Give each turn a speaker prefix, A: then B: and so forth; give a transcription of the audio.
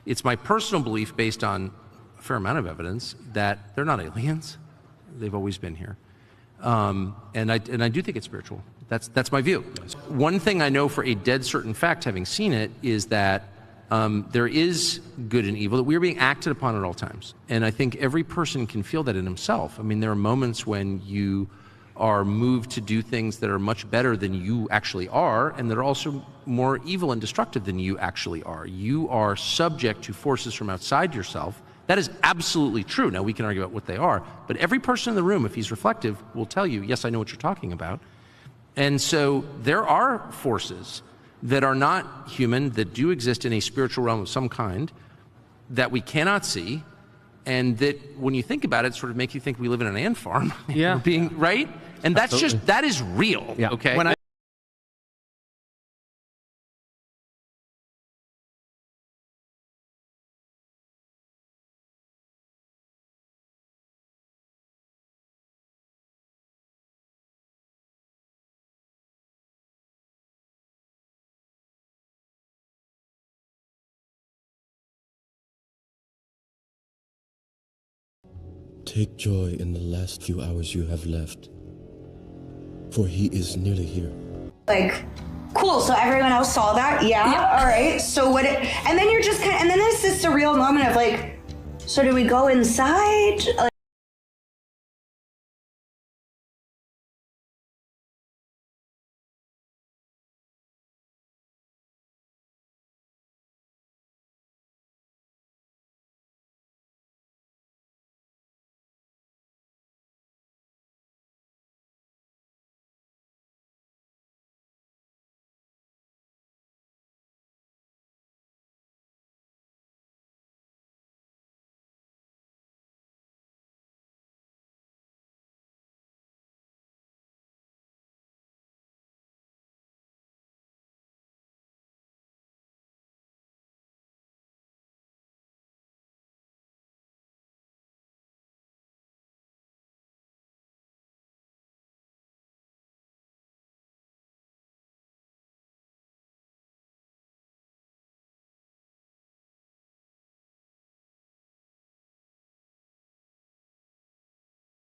A: It's my personal belief, based on a fair amount of evidence, that they're not aliens. They've always been here. And I do think it's spiritual. That's my view. One thing I know for a dead certain fact, having seen it, is that there is good and evil, that we are being acted upon at all times. And I think every person can feel that in himself. I mean, there are moments when you are moved to do things that are much better than you actually are, and that are also more evil and destructive than you actually are. You are subject to forces from outside yourself. That is absolutely true. Now, we can argue about what they are, but every person in the room, if he's reflective, will tell you, yes, I know what you're talking about. And so there are forces that are not human, that do exist in a spiritual realm of some kind, that we cannot see, and that when you think about it, sort of make you think we live in an ant farm.
B: Yeah.
A: Being right? And that's
B: Absolutely.
A: that is real,
B: Yeah.
A: okay?
B: When I
C: Take joy in the last few hours you have left, for he is nearly here.
D: Like, cool, so everyone else saw that? Yeah. All right, so what, and then you're just kind of, and then there's this surreal moment of like, so do we go inside? Like,